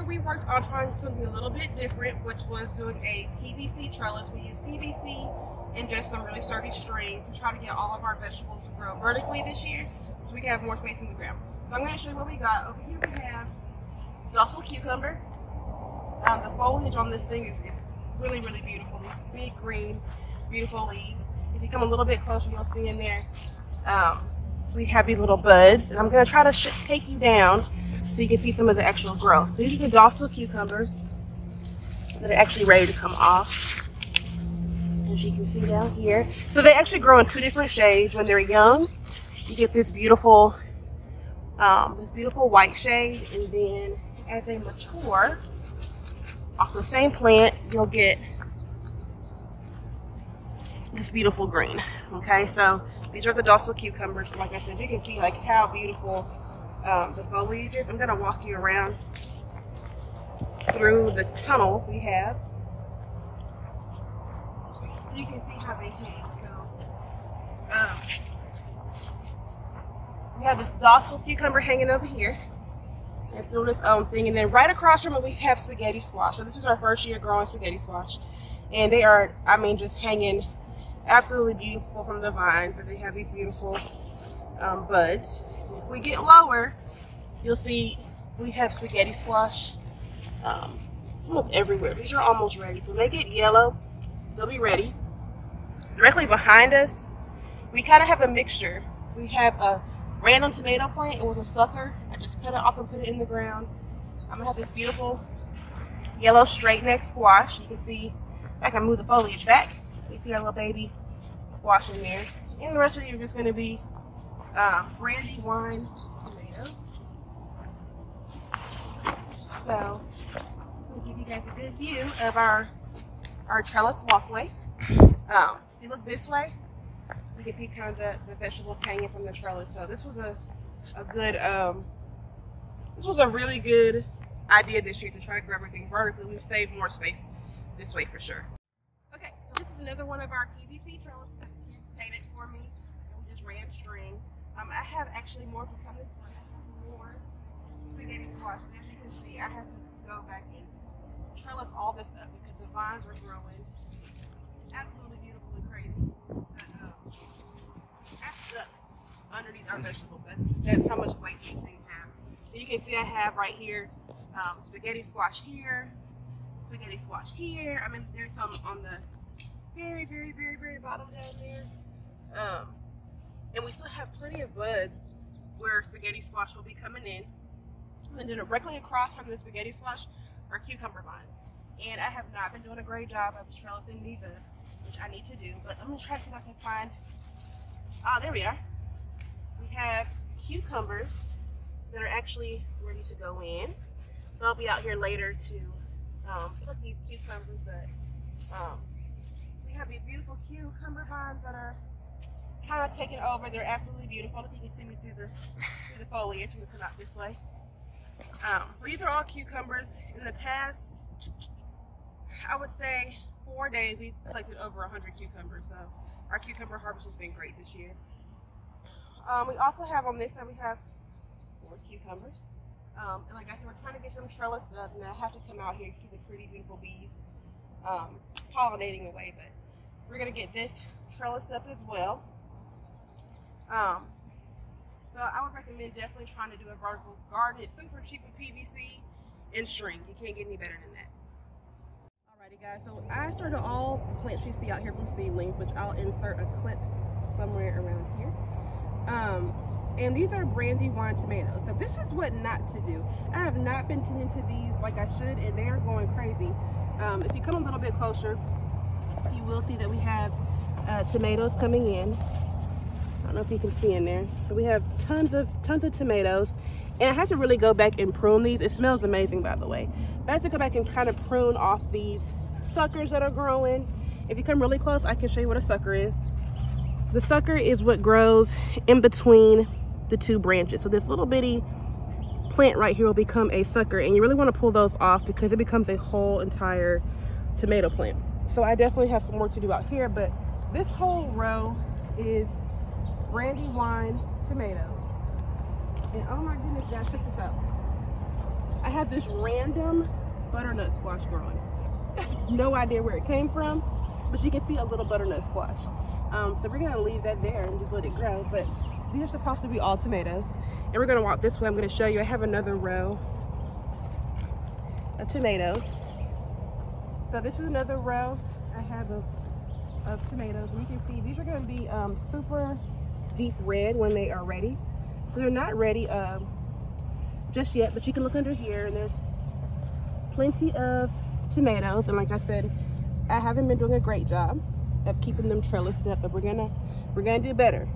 we worked on trying something a little bit different, which was doing a PVC trellis. We used PVC and just some really sturdy string to try to get all of our vegetables to grow vertically this year so we can have more space in the ground. So I'm going to show you what we got. Over here we have Dossier Cucumber. The foliage on this thing is really, really beautiful. These big green, beautiful leaves. If you come a little bit closer, you'll see in there we have these little buds, and I'm going to try to take you down so you can see some of the actual growth. So these are the Dossier Cucumbers that are actually ready to come off, as you can see down here. So they actually grow in 2 different shades. When they're young, you get this beautiful white shade, and then as they mature off the same plant, you'll get this beautiful green. Okay, so these are the Dossier Cucumbers. Like I said, you can see like how beautiful the foliage is. I'm gonna walk you around through the tunnel we have. You can see how they hang. So we have this Dossier Cucumber hanging over here. It's doing its own thing, and then right across from it we have spaghetti squash. So this is our first year growing spaghetti squash, and they are, I mean, just hanging absolutely beautiful from the vines, and they have these beautiful buds. If we get lower, you'll see we have spaghetti squash everywhere. These are almost ready. So when they get yellow, they'll be ready. Directly behind us, we kind of have a mixture. We have a random tomato plant. It was a sucker. I just cut it off and put it in the ground. I'm gonna have this beautiful yellow straight neck squash. You can see, I can move the foliage back. You see our little baby squash in there. And the rest of these are just gonna be Brandywine Tomatoes. So I'll give you guys a good view of our trellis walkway. If you look this way, you can see kind of the vegetables hanging from the trellis. So this was a really good idea this year to try to grow everything vertically. We've saved more space this way for sure. Okay, so this is another one of our PVC trellises that the kids painted for me. And we just ran string. I have actually more for coming. I have more spaghetti squash. And as you can see, I have to go back and trellis all this up because the vines are growing absolutely beautiful and crazy. Underneath our vegetables. That's how much weight these things have. So you can see I have right here spaghetti squash here, spaghetti squash here. I mean, there's some on the very, very, very, very bottom down there. And we still have plenty of buds where spaghetti squash will be coming in. And then directly across from the spaghetti squash are cucumber vines. And I have not been doing a great job of trellising these up, which I need to do. But I'm going to try to see if I can find. There we are. We have cucumbers that are actually ready to go in. So I'll be out here later to put these cucumbers, but we have these beautiful cucumber vines that are kind of taking over. They're absolutely beautiful. If you can see me through the foliage, I'm going to come out this way. These are all cucumbers. In the past, I would say 4 days, we've collected over 100 cucumbers. So our cucumber harvest has been great this year. We also have on this side, we have more cucumbers. And like I said, we're trying to get them trellised up, and I have to come out here to see the pretty beautiful bees pollinating away. But we're gonna get this trellised up as well. So I would recommend definitely trying to do a vertical garden. It's super cheap with PVC and string. You can't get any better than that. Alrighty guys, so I started all the plants you see out here from seedlings, which I'll insert a clip somewhere around here. And these are Brandywine Tomatoes. So this is what not to do. I have not been tending to these like I should, and they are going crazy. If you come a little bit closer, you will see that we have tomatoes coming in. I don't know if you can see in there. So we have tons of tomatoes, and I have to really go back and prune these. It smells amazing, by the way. But I have to go back and kind of prune off these suckers that are growing. If you come really close, I can show you what a sucker is. The sucker is what grows in between the 2 branches. So this little bitty plant right here will become a sucker, and you really want to pull those off because it becomes a whole entire tomato plant. So I definitely have some work to do out here, but this whole row is Brandywine Tomatoes. And oh my goodness, guys, check this out. I have this random butternut squash growing. No idea where it came from, but you can see a little butternut squash. So we're gonna leave that there and just let it grow. But these are supposed to be all tomatoes. And we're gonna walk this way. I'm gonna show you. I have another row of tomatoes. So this is another row I have of tomatoes. And you can see these are gonna be super deep red when they are ready. So they're not ready just yet, but you can look under here and there's plenty of tomatoes. And like I said, I haven't been doing a great job of keeping them trellised up, but we're gonna do better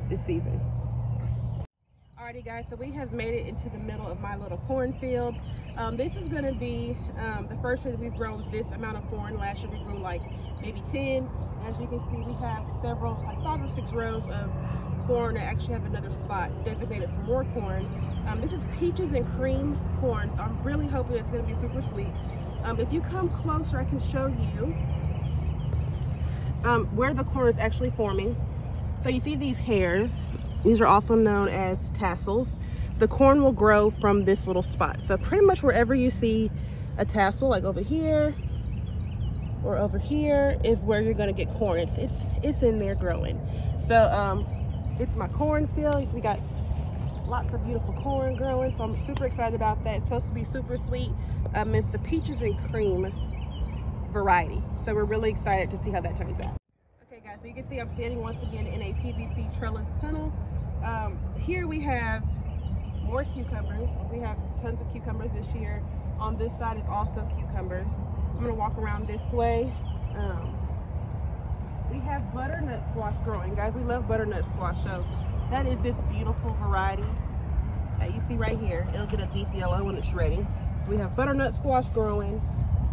this season. Alrighty guys, so we have made it into the middle of my little cornfield. This is gonna be the first year that we've grown this amount of corn. Last year we grew like maybe 10. As you can see, we have several, like 5 or 6 rows of corn that actually have another spot designated for more corn. This is peaches and cream corn, so I'm really hoping it's gonna be super sweet. If you come closer, I can show you where the corn is actually forming. So you see these hairs. These are also known as tassels. The corn will grow from this little spot. So pretty much wherever you see a tassel, like over here or over here, is where you're gonna get corn. It's in there growing. So it's my cornfield. We got lots of beautiful corn growing, so I'm super excited about that. It's supposed to be super sweet. It's the peaches and cream variety, so we're really excited to see how that turns out. Okay guys, so you can see I'm standing once again in a PVC trellis tunnel. Here we have more cucumbers. We have tons of cucumbers this year. On this side is also cucumbers. I'm gonna walk around this way. We have butternut squash growing, guys. We love butternut squash. So that is this beautiful variety that you see right here. It'll get a deep yellow when it's ready. So we have butternut squash growing.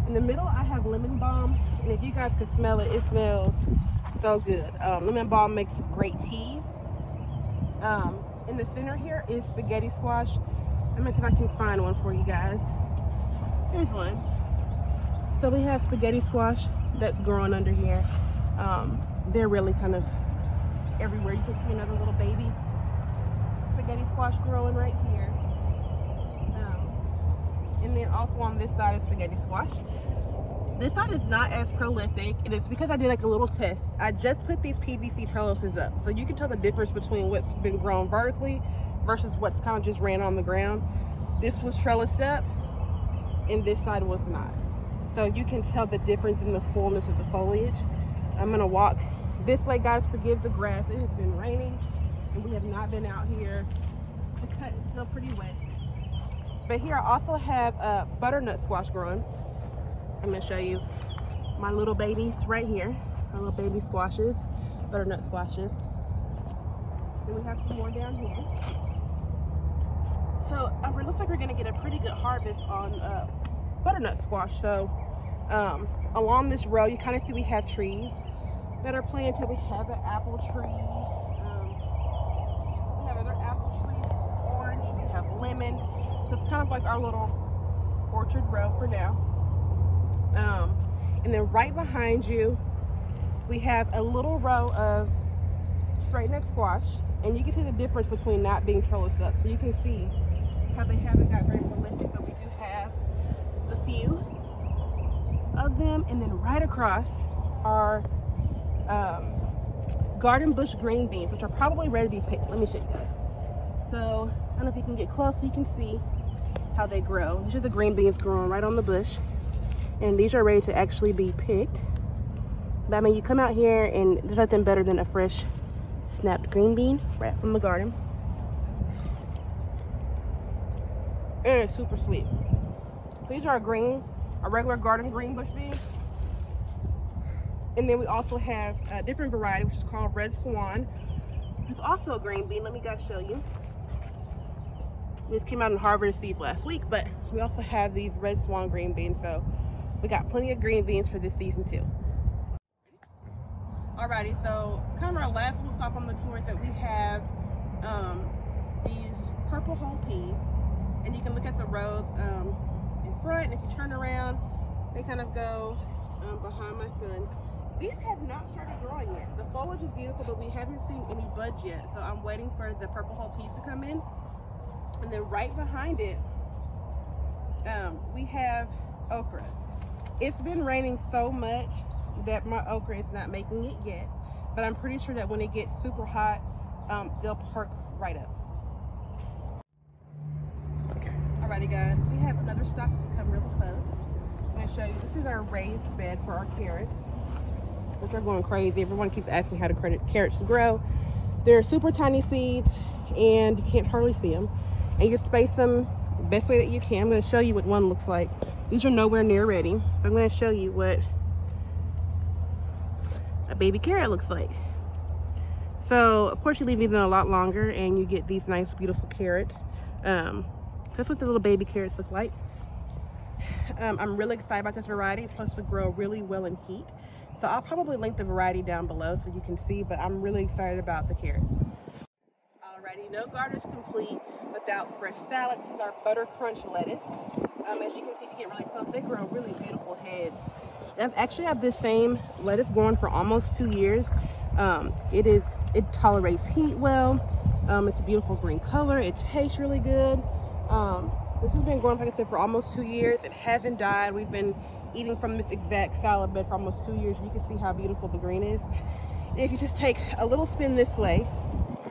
In the middle, I have lemon balm, and if you guys could smell it, it smells so good. Lemon balm makes great teas. In the center here is spaghetti squash. I'm gonna see if I can find one for you guys. Here's one. So we have spaghetti squash that's growing under here. They're really kind of everywhere. You can see another little baby spaghetti squash growing right here. And then also on this side is spaghetti squash. This side is not as prolific, and it's because I did like a little test. I just put these PVC trellises up, so you can tell the difference between what's been grown vertically versus what's kind of just ran on the ground. This was trellised up, and this side was not. So you can tell the difference in the fullness of the foliage. I'm gonna walk this way, guys. Forgive the grass. It has been raining, and we have not been out here to cut. It's still pretty wet. But here I also have butternut squash growing. I'm gonna show you my little babies right here. My little baby squashes, butternut squashes. Then we have some more down here. So it looks like we're gonna get a pretty good harvest on butternut squash. So along this row, you kind of see we have trees that are planted. We have an apple tree. We have other apple trees, orange. We have lemon. So it's kind of like our little orchard row for now. And then right behind you, we have a little row of straight neck squash, and you can see the difference between not being trellised up. So you can see how they haven't got very prolific, but we do have a few of them. And then right across are garden bush green beans, which are probably ready to be picked. Let me show you guys. So I don't know if you can get close so you can see how they grow. These are the green beans growing right on the bush, and these are ready to actually be picked. But I mean, you come out here and there's nothing better than a fresh snapped green bean right from the garden. And it's super sweet. These are a regular garden green bush beans. And then we also have a different variety, which is called Red Swan. It's also a green bean. Let me guys show you. This came out in harvest seeds last week, but we also have these Red Swan green beans. So we got plenty of green beans for this season too. Alrighty, so kind of our last little stop on the tour is that we have these purple whole peas, and you can look at the rows in front. If you turn around, they kind of go behind my son. These have not started growing yet. The foliage is beautiful, but we haven't seen any buds yet. So I'm waiting for the purple whole peas to come in. And then right behind it we have okra. It's been raining so much that my okra is not making it yet, but I'm pretty sure that when it gets super hot, they'll perk right up. Okay. Alrighty guys, we have another stock to come really close. I'm going to show you, this is our raised bed for our carrots, which are going crazy. Everyone keeps asking how the carrots grow. They're super tiny seeds and you can't hardly see them. And you space them the best way that you can. I'm going to show you what one looks like. These are nowhere near ready. I'm going to show you what a baby carrot looks like. So of course you leave these in a lot longer and you get these nice beautiful carrots. That's what the little baby carrots look like. I'm really excited about this variety. It's supposed to grow really well in heat. So I'll probably link the variety down below so you can see, but I'm really excited about the carrots. Alrighty, no garden is complete without fresh salad. This is our butter crunch lettuce. As you can see, if you get really close, they grow really beautiful heads. I've actually had this same lettuce growing for almost 2 years. It tolerates heat well. It's a beautiful green color. It tastes really good. This has been growing, like I said, for almost 2 years. It hasn't died. We've been eating from this exact salad bed for almost 2 years. You can see how beautiful the green is. And if you just take a little spin this way,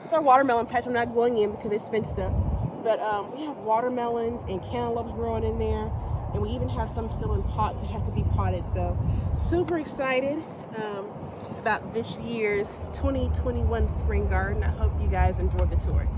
it's our watermelon patch. I'm not going in because it's fenced up. But we have watermelons and cantaloupes growing in there. And we even have some still in pots that have to be potted. So super excited about this year's 2021 spring garden. I hope you guys enjoyed the tour.